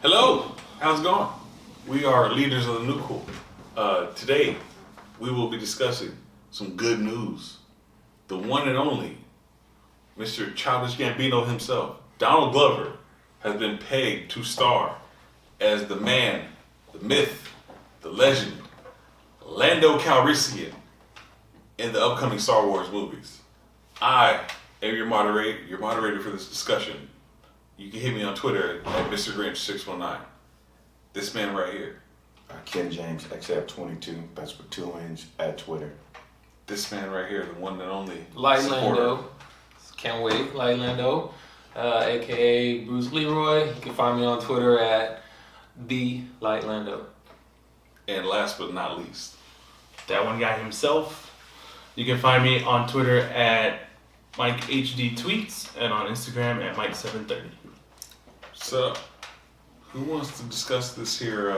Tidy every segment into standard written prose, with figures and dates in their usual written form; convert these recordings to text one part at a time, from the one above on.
Hello, how's it going? We are leaders of the new cool. Today, we will be discussing some good news. The one and only Mr. Childish Gambino himself, Donald Glover, has been pegged to star as the man, the myth, the legend, Lando Calrissian in the upcoming Star Wars movies. I am your moderator for this discussion. You can hit me on Twitter at Mr. Grinch 619. This man right here. Kenn James, XF22, that's with 2 N's at Twitter. This man right here, the one and only Light supporter. Lando. Can't wait. Light Lando, aka Bruce Leroy. You can find me on Twitter at the Light Lando. And last but not least, that one guy himself. You can find me on Twitter at MikeHDTweets and on Instagram at Mike730. so who wants to discuss this here?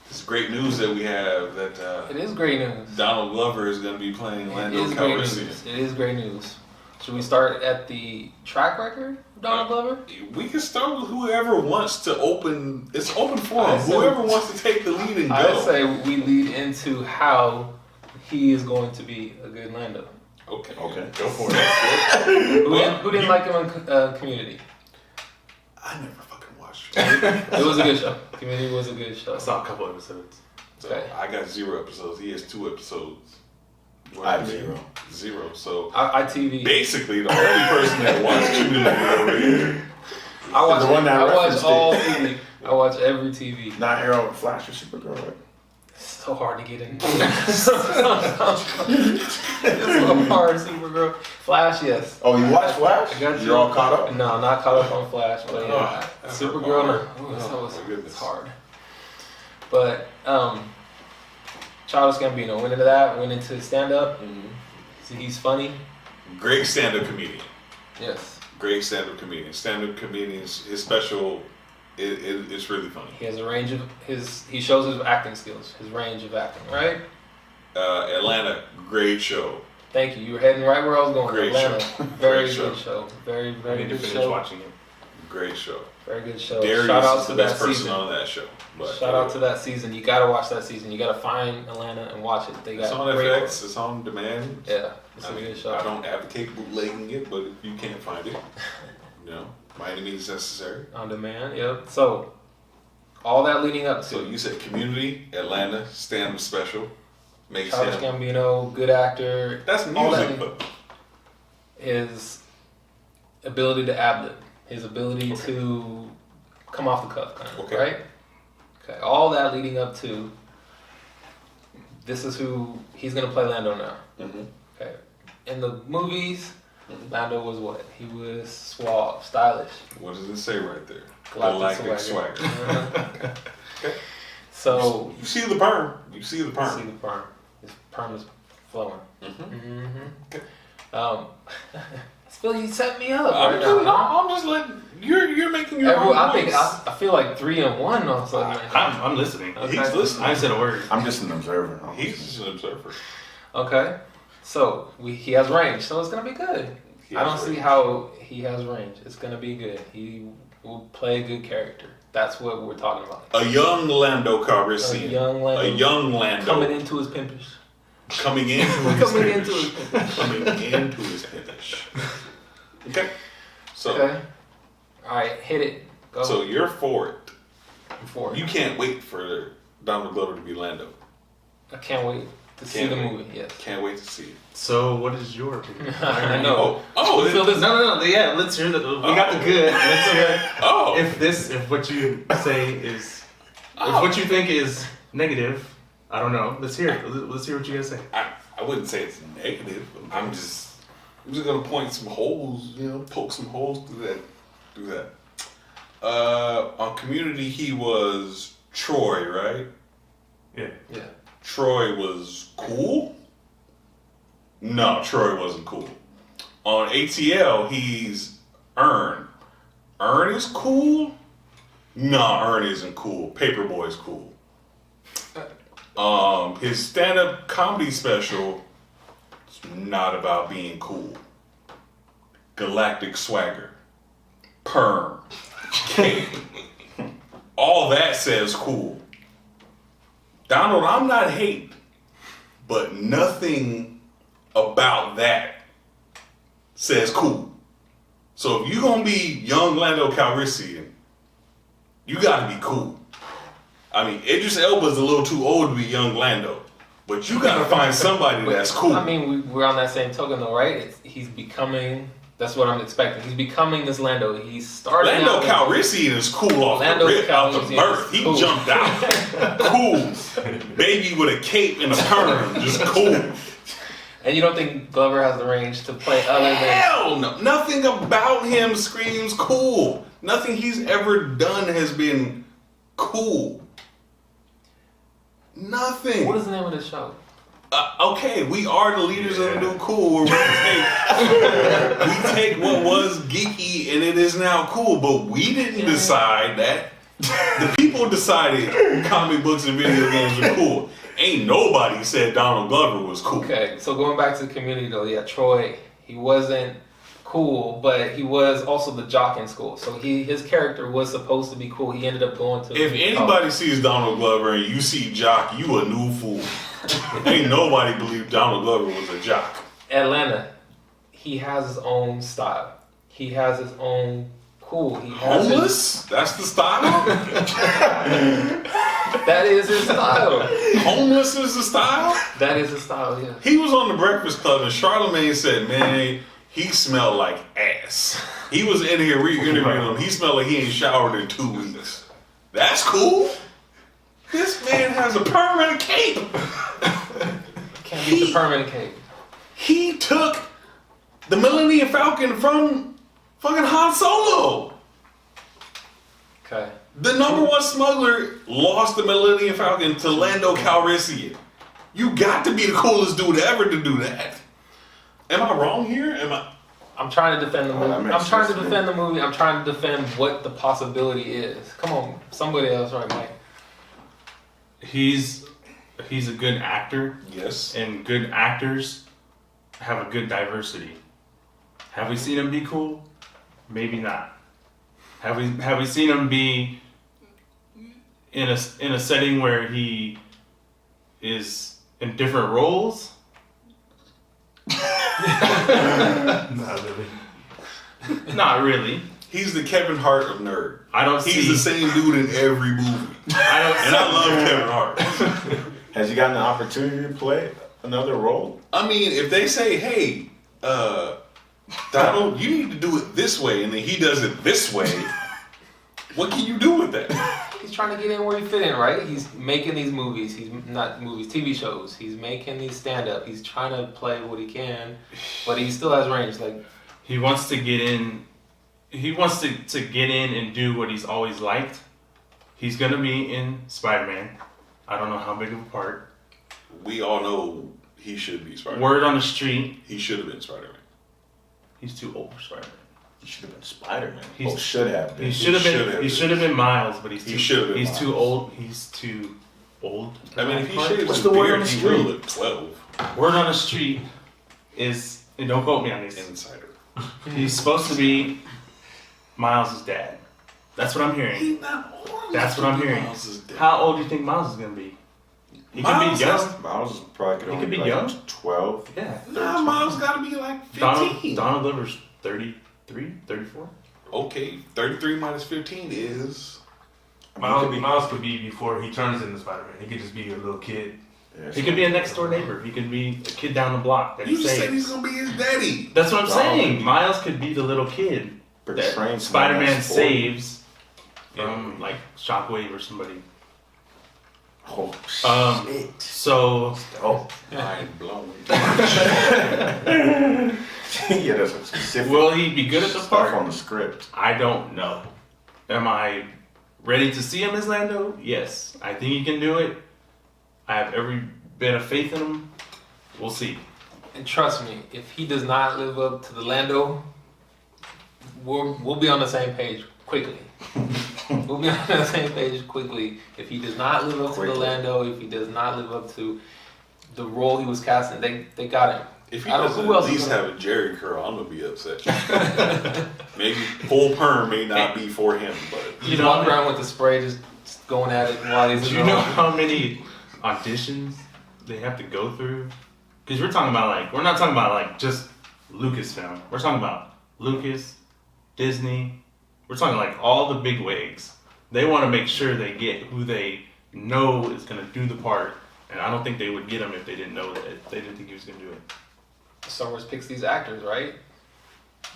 This great news that we have that It is great news. Donald Glover is going to be playing It Lando is great Calrissian. news. It is great news. Should we start at the track record of Donald Glover? We can start with whoever wants to open. It's open forum. I say- Whoever wants to take the lead and go. I say we lead into how he is going to be a good Lando. Okay, Go for it. Who didn't like him in Community? I never fucking watched. It was a good show. Community was a good show. I saw a couple episodes. So Okay. I got 0 episodes. He has 2 episodes. I have 0. 0. So ITV. basically, the only person that watched Community over here. I watch. The one that I watch referenced all it. TV. I watch every TV. Not Arrow, Flash, or Supergirl, right? It's so hard to get in. It's so hard. Supergirl, Flash, yes. Oh, you watch Flash? I got you. You're all caught up? No, I'm not caught up on Flash, but yeah, Oh, Supergirl. No. oh, my goodness. It's hard. But Childish Gambino went into that. Went into stand up. See, he's funny. Great stand-up comedian. Yes. Great stand-up comedian. Stand-up comedians, his special, it's really funny. He has a range of he shows his acting skills, his range of acting, right? Atlanta, great show. Thank you. You were heading right where I was going. Great Atlanta. show. Very Great good show. show. Very, I very need to good finish show. watching it. Great show. Very good show. Darius Shout out is to the best that person season. on that show. But Shout out to that season. You gotta watch that season. You gotta find Atlanta and watch it. They It's got on great FX. It's on demand. Yeah, it's I a mean, good show. I don't advocate bootlegging it, but if you can't find it, by any means necessary. On demand. Yep. So all that leading up So to you said Community, Atlanta, stand-up special, makes Childish him. Gambino, good actor. That's all that- music, but His ability to ad-lib, his ability to come off the cuff, kind of, Okay. right? Okay, all that leading up to this is who he's gonna play Lando now. Okay, in the movies, Lando was what? He was suave, stylish, what does it say right there? galactic Galactic swagger. swagger. So You see the perm. You see the see perm. the perm. His perm is flowing. Okay. I feel you set me up I'm right just, now. I'm just letting you're making your Everyone, own I think voice. I feel like 3 and 1 all of a sudden. I'm listening. Okay. He's listening. I said a word. I'm just an observer. He's just an observer. Okay, so he has range, so it's gonna be good. He I has don't see range. how he has range. It's gonna be good. He will play a good character. That's what we're talking about. A young Lando Calrissian. A young Lando. A young Lando. Coming into his pimpish. Coming into his Coming finish. into his pimpish. Coming into his finish. Okay. So Okay. All right, hit it. Go. so you're for it. Before You can't wait for Donald Glover to be Lando. I can't wait to see Can't the wait. movie. Yes. Can't wait to see it. So, what is your opinion? I know. Oh, You feel this? No. Yeah, let's hear the. We got the good. Let's hear. Oh. If what you say is, Oh. if what you think is negative, I don't know. Let's hear it. Let's hear what you guys say. I wouldn't say it's negative. I'm just gonna point some holes, poke some holes through that. On Community, he was Troy, right? Yeah. Yeah. Troy was cool. No, Troy wasn't cool. On ATL, he's Earn. Earn is cool. No, Earn isn't cool. Paperboy's cool. His stand-up comedy special is not about being cool. Galactic swagger. Perm. cape. All that says cool. Donald, I'm not hating, but nothing about that says cool. So if you're gonna be young Lando Calrissian, you gotta be cool. I mean, Idris Elba's a little too old to be young Lando, but you gotta find somebody that's cool. I mean, we're on that same token though, right? He's becoming. That's what I'm expecting. He's becoming this Lando. He's starting. Lando Calrissian is cool off the rip, out the birth. He jumped out. Cool. Baby with a cape and a perm, just cool. And you don't think Glover has the range to play other than... Hell no. Nothing about him screams cool. Nothing he's ever done has been cool. Nothing. What is the name of the show? Okay, we are the leaders of the new cool. We take what was geeky and it is now cool, but we didn't decide that. The people decided comic books and video games are cool. Ain't nobody said Donald Glover was cool. Okay, so going back to the community though, yeah, Troy, he wasn't cool, but he was also the jock in school. So his character was supposed to be cool. He ended up going to... If anybody sees Donald Glover and you see jock, you a new fool. Ain't nobody believed Donald Glover was a jock. Atlanta, he has his own style. He has his own cool. He has Homeless? That's the style? That is his style. Homeless is the style? That is his style, yeah. He was on the Breakfast Club and Charlamagne said, man, he smelled like ass. He was in here re-interviewing him. He smelled like he ain't showered in 2 weeks. That's cool. This man has a permanent cape. Can't beat the permanent cape. He took the Millennium Falcon from fucking Han Solo. Okay. The #1 smuggler lost the Millennium Falcon to Lando Calrissian. You got to be the coolest dude ever to do that. Am I wrong here? I'm trying to defend the movie. I'm trying to defend the movie. I'm trying to defend what the possibility is. Come on, somebody else, right, Mike? He's a good actor. Yes. And good actors have a good diversity. Have we seen him be cool? Maybe not. Have we seen him be in a setting where he is in different roles? Not really. Not really. He's the Kevin Hart of nerd. He's the same dude in every movie. I love Kevin Hart. Has he gotten the opportunity to play another role? I mean, if they say, hey, Donald, you need to do it this way, and then he does it this way, what can you do with that? He's trying to get in where he fit in, right? He's making these movies. He's not movies, TV shows. He's making these stand-up. He's trying to play what he can, but he still has range. Like he wants to get in. He wants to get in and do what he's always liked. He's gonna be in Spider-Man. I don't know how big of a part. We all know he should be Spider-Man. Word on the street. He should have been Spider-Man. He's too old for Spider-Man. He should have been Spider-Man. Should have been. He should have been Miles, but he's too old. He's too old. I mean, if he shaves What's his the word beard, on the he street? will look 12. Word on the street is, and don't quote me on this. Insider. He's supposed to be Miles' dad. That's what I'm hearing. He's not old. That's what I'm hearing. How old do you think Miles is gonna be? He could Miles be young. Miles is probably He only could be like young. 12. Yeah. Nah, Miles gotta be like 15. Donald Glover's 33, 34. Okay, 33 minus 15 is... Miles could be before he turns into Spider-Man. He could just be a little kid. Yeah, He could be a next door neighbor. He could be a kid down the block that You he just said saves. he's gonna be his daddy. That's what I'm Donald. saying. Miles could be the little kid portraying that someone Spider-Man that's 40. saves from like Shockwave or somebody. Oh, shit. So Oh. Mind blown. Yeah, that's a specific will he be good at the stuff part? on the script. I don't know. Am I ready to see him as Lando? Yes. I think he can do it. I have every bit of faith in him. We'll see. And trust me, if he does not live up to the Lando, we'll be on the same page quickly. We'll be on the same page quickly. If he does not live up to the Lando, if he does not live up to the role he was casting, they got him. If he I don't- doesn't who at else is least gonna- have a Jerry curl, I'm gonna be upset. Maybe full perm may not be for him, but You walk around with the spray just going at it while he's Do in you the know how many auditions they have to go through? Because we're not talking about like just Lucasfilm. We're talking about Lucas, Disney. We're talking like all the big wigs. They want to make sure they get who they know is going to do the part. And I don't think they would get him if they didn't know that. They didn't think he was going to do it. Star Wars picks these actors, right?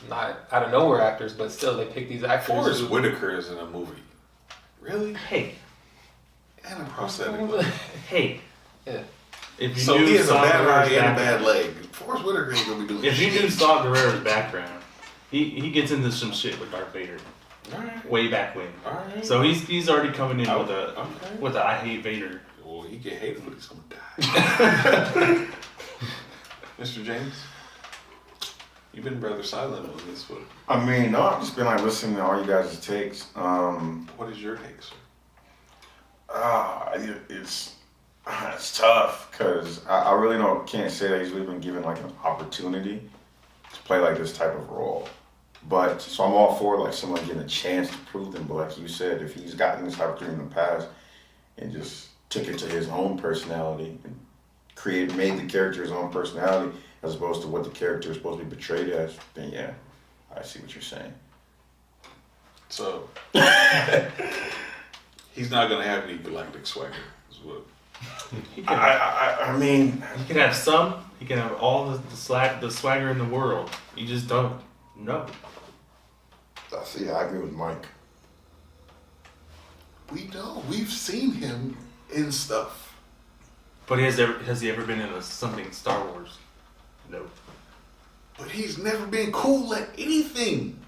Not out of nowhere actors, but still they pick these actors. Forrest who- Whitaker is in a movie. Really? Hey, And a prosthetic leg. hey. Yeah. If you So knew he has a Saw bad eye Gerrera's and a background- bad leg. Forrest Whitaker ain't gonna be doing If you shit. knew Saw Gerrera's background, he gets into some shit with Darth Vader Alright. way back when. Alright. So he's already coming in with a Okay. with a I hate Vader. Well, he get hated, but he's gonna die. Mr. James, you've been rather silent on this one. I mean, no, I've just been like listening to all you guys' takes. What is your take, sir? It's tough because I really can't say that he's really been given like an opportunity to play like this type of role. But so I'm all for like someone getting a chance to prove them. But like you said, if he's gotten this opportunity in the past and just took it to his own personality and made the character his own personality as opposed to what the character is supposed to be portrayed as, then yeah, I see what you're saying. So he's not gonna have any galactic swagger. Is what. I mean, He can have some. He can have all the swagger in the world. You just don't know. I agree with Mike. We know. We've seen him in stuff. But has he ever been in something Star Wars? No. But he's never been cool at anything.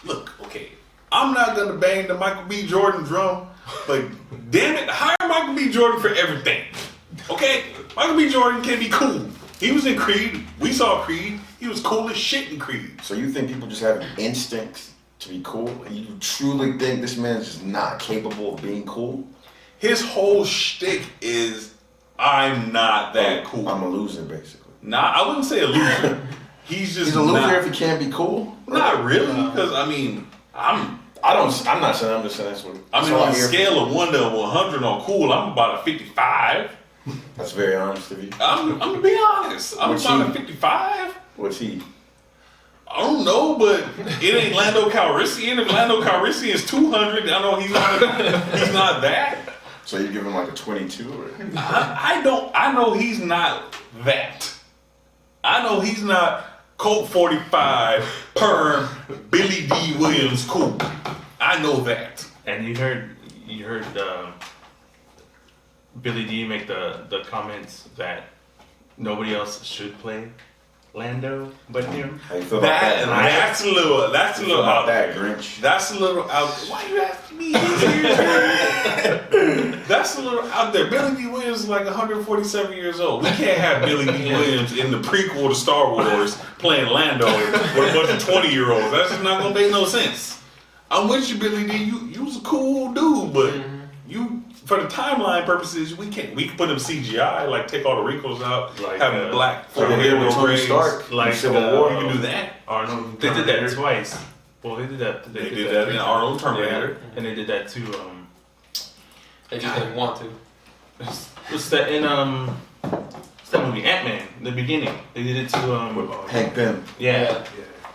Look, okay, I'm not gonna bang the Michael B. Jordan drum, but damn it, hire Michael B. Jordan for everything. Okay? Michael B. Jordan can be cool. He was in Creed. We saw Creed. He was cool as shit in Creed. So you think people just have an instinct to be cool? And you truly think this man is just not capable of being cool? His whole shtick is, I'm not that cool. I'm a loser, basically. I wouldn't say a loser. He's just He's a loser not, if he can't be cool? not really, because I mean, I'm I'm not saying, I'm just saying that's what. on a scale of 1 to 100 on cool, I'm about a 55. That's very honest of you. I'm gonna be honest. I'm What's about he? a 55. What's he? I don't know, but it ain't Lando Calrissian. If Lando Calrissian is 200, I know he's not that. So you give him like a 22 or? I know he's not that. I know he's not Colt 45 perm Billy D. Williams cool. I know that. And you heard Billy D make the comments that nobody else should play Lando but him. How you feel about that? That's a little. That's a How you feel little about out that, there. Grinch? That's a little out. Why you asking me? That's a little out there. Billy D. Williams is like 147 years old. We can't have Billy D. Williams in the prequel to Star Wars playing Lando with a bunch of 20-year-olds. That's just not gonna make no sense. I'm with you, Billy D. You was a cool dude, but you, for the timeline purposes, we can put him CGI, like take all the wrinkles out, Like, have him black So they forehead did with with Tony braids. Stark, Like, in Civil War. You can do that. Arnold. They did that twice. Well, they did that. They did that in Arnold Terminator. Yeah, and they did that too. They just didn't want to. What's that in what's that movie? Ant-Man. The beginning. They did it to Hank Pym. yeah.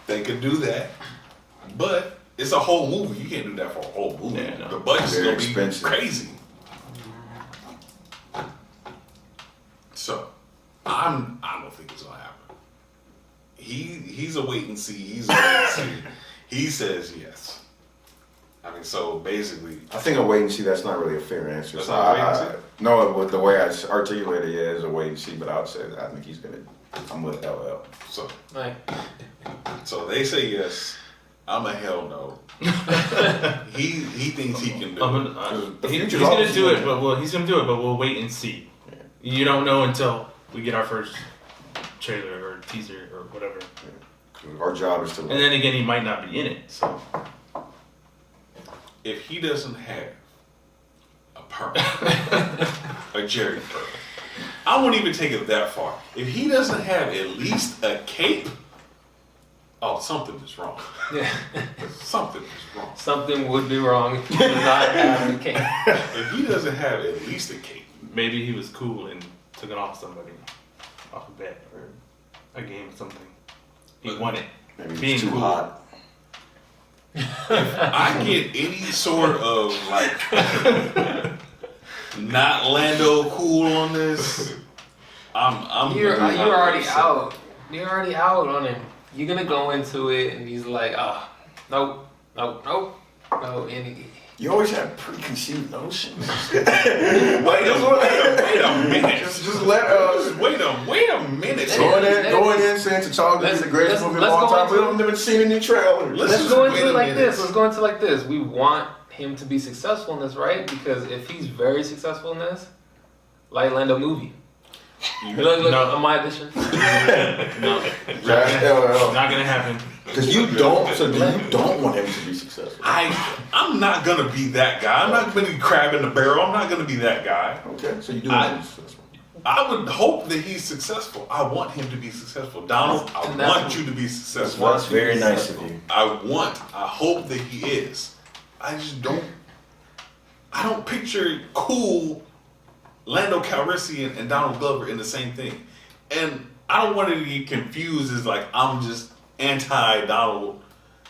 They could do that, but it's a whole movie. You can't do that for a whole movie. Yeah, no. The budget's Very gonna be expensive. crazy. So, I don't think it's gonna happen. He's a wait and see. He's a wait and see. He says yes. I mean, so basically, I think a wait and see. That's not really a fair answer. That's So not a wait and see? No, with the way I articulated it is a wait and see. But I would say that I think he's gonna. I'm with LL. so Like, they say yes. I'm a hell no. he thinks he can do it. The He's future's gonna always do it, good. but he's gonna do it, but we'll wait and see. You don't know until we get our first trailer or teaser or whatever. Our job is to. And then again, he might not be in it. So If he doesn't have a perm, a Jerry curl, I won't even take it that far. If he doesn't have at least a cape, oh, something is wrong. Yeah. Something is wrong. Something would be wrong if he does not have the cape. If he doesn't have at least a cape, Maybe he was cool and took it off somebody, off a bet or a game or something. He won it. Maybe Being it's too cool. hot. I get any sort of like not Lando cool on this. I'm You're really already upset. out. You're already out on him. You're gonna go into it and he's like, nope, no, and You always have preconceived notions. Wait a minute. Just let us. Wait a minute. Going in saying T'Challa is the greatest movie of all time. We haven't even seen any trailer. let's go into it like this. Let's go into it like this. We want him to be successful in this, right? Because if he's very successful in this, like Lando movie. Look, No. on my edition. No, not gonna happen. Because you don't want him to be successful. I'm not gonna be that guy. I'm not gonna be crab in the barrel. I'm not gonna be that guy. Okay, so you do want him to be successful. I would hope that he's successful. I want him to be successful. Donald, I want you to be successful. That's very nice of you. I hope that he is. I don't picture cool Lando Calrissian and Donald Glover in the same thing. And I don't want to get confused as like I'm just anti-Donald.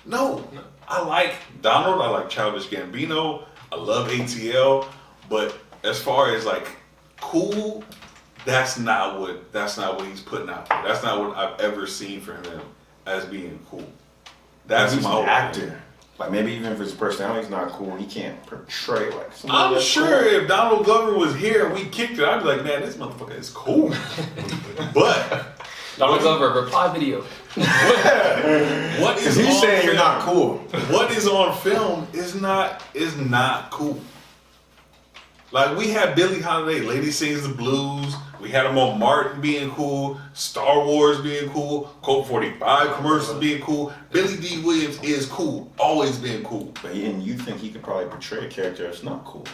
No. I like Donald. I like Childish Gambino. I love ATL. But as far as like cool, that's not what he's putting out there. That's not what I've ever seen from him as being cool. That's He's my an actor. opinion. Like maybe even if his personality's not cool, he can't portray like somebody I'm that's sure cool. if Donald Glover was here and we kicked it, I'd be like, man, this motherfucker is cool. But Donald Glover, reply video. what is Because he's on saying you're film- not cool. What is on film is not cool. Like we had Billie Holiday, Lady Sings the Blues. We had him on Martin being cool, Star Wars being cool, Colt 45 commercials being cool. Billy D. Williams is cool, always been cool. And you think he could probably portray a character that's not cool,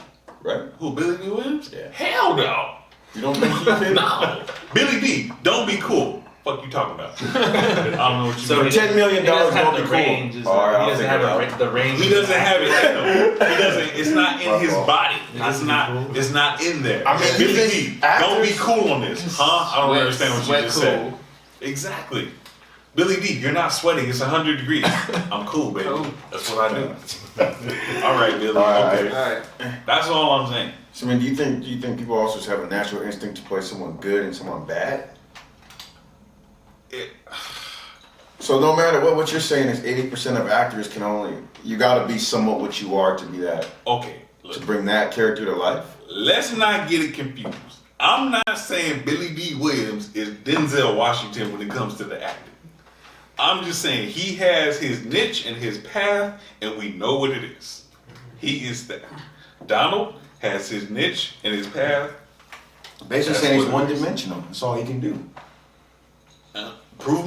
right? Who, Billy D. Williams? Yeah. Hell no. You don't think he could? No. Billy D, don't be cool. Fuck you talking about? I don't know what you So mean. For $10 million, He doesn't have don't the be cool. range. He All right, I'll doesn't figure it have out. the range. He doesn't have it in him. He doesn't. It's not in his body. Not It's to be not. cool. It's not in there. I mean, you Billy think D, don't be actors- cool on this, huh? I don't understand what you Sweat just cool. said. Exactly. Billy D, you're not sweating. It's 100 degrees. I'm cool, baby. Cool. That's what I do. All right, Billy. All right. Okay. Alright. That's all I'm saying. So, I mean, do you think people also just have a natural instinct to play someone good and someone bad? It, So no matter what you're saying is 80% of actors you gotta be somewhat what you are to be that, okay. to Look, bring that character to life. let's not get it confused. I'm not saying Billy D. Williams is Denzel Washington when it comes to the acting. I'm just saying he has his niche and his path, and we know what it is. He is that. Donald has his niche and his path. Basically That's saying he's what it is. one-dimensional. That's all he can do. Prove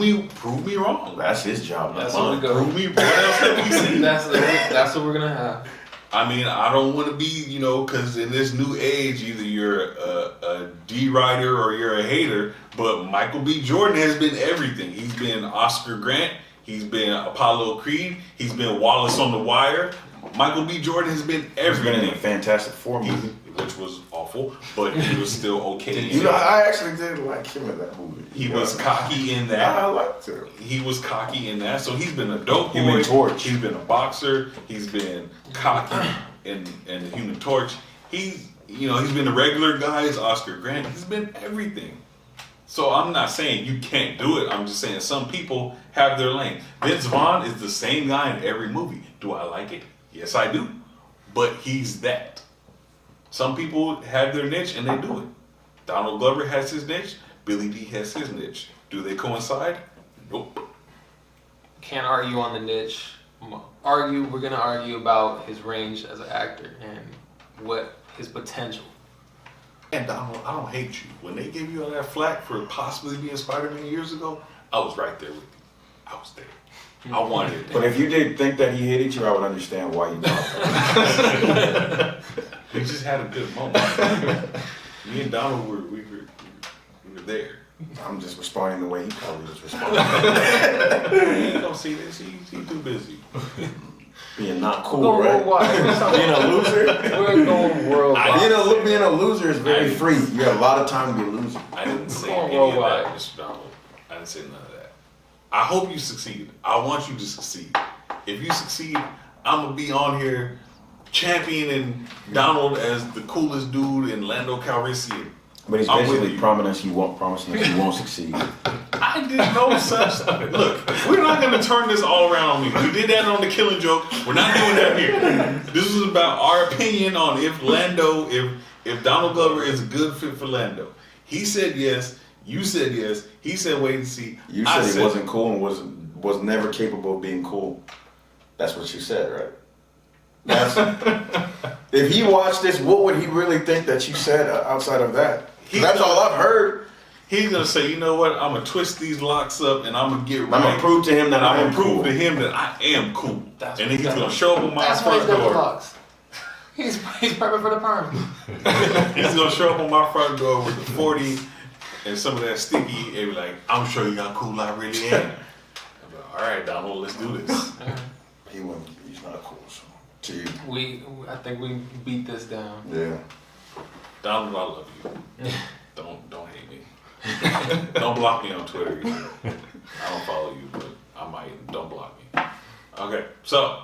me wrong. That's his job. That's not what mine. we go. Prove me. What else have we seen? That's what we're gonna have. I mean, I don't want to be, because in this new age, either you're a D-writer or you're a hater, but Michael B. Jordan has been everything. He's been Oscar Grant. He's been Apollo Creed. He's been Wallace on the Wire. Michael B. Jordan has been He's been everything. in a Fantastic Four movie. Which was awful, but he was still okay. You know, I actually did like him in that movie. He was cocky in I that. liked him. He was cocky in that. So he's been a dope boy. Human Torch. He's been a boxer. He's been cocky in the Human Torch. He's been a regular guy. He's Oscar Grant. He's been everything. So I'm not saying you can't do it. I'm just saying some people have their lane. Vince Vaughn is the same guy in every movie. Do I like it? Yes, I do. But he's that. Some people have their niche and they do it. Donald Glover has his niche. Billy D has his niche. Do they coincide? Nope. Can't argue on the niche. We're gonna argue about his range as an actor and what his potential. And Donald, I don't hate you. When they gave you all that flack for possibly being Spider-Man years ago, I was right there with you. I was there. I wanted it. But if you did think that he hated you, I would understand why you thought that. We just had a good moment. Me and Donald we were you're there. I'm just responding the way he probably was responding. He ain't gonna see this. He's too busy. Being not We're cool, going right? worldwide. Being a loser. We're going worldwide. Being a loser is very free. You have a lot of time to be a loser. I didn't say Going any of worldwide. that, Mr. Donald. I didn't say none of that. I hope you succeed. I want you to succeed. If you succeed, I'm gonna be on here championing Donald as the coolest dude in Lando Calrissian. But he's I'm with basically you. promising that he won't succeed. I did no such. Look, we're not gonna turn this all around on me. We did that on the Killing Joke. We're not doing that here. This is about our opinion on if Donald Glover is a good fit for Lando. He said yes. You said yes. He said wait and see. You said he wasn't cool and was never capable of being cool. That's what you said, right? If he watched this, what would he really think that you said outside of that? That's all I've heard. He's gonna say, you know what? I'm gonna twist these locks up and I'm gonna get right. I'm gonna prove to him that I I'm am gonna prove cool. to him that I am cool. That's And then he's what- gonna show up on my That's why he's front got the door. locks. He's perfect for the perm. He's gonna show up on my front door with the 40 and some of that sticky and be like, I'm gonna show you how cool I really am. I'm like, all right, Donald, let's do this. He's not cool. So to you, I think we beat this down. yeah. Donald, I love you. Don't hate me. Don't block me on Twitter either. I don't follow you, but I might. Don't block me. Okay, so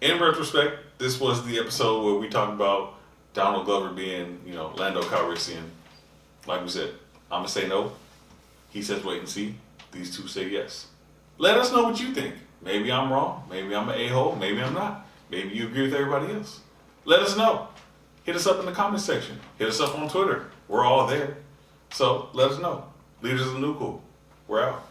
in retrospect, this was the episode where we talked about Donald Glover being, Lando Calrissian. Like we said, I'm gonna say no. He says wait and see. These two say yes. Let us know what you think. Maybe I'm wrong. Maybe I'm an a-hole. Maybe I'm not. Maybe you agree with everybody else. Let us know. Hit us up in the comment section. Hit us up on Twitter. We're all there. So let us know. Leaders of the New Cool. We're out.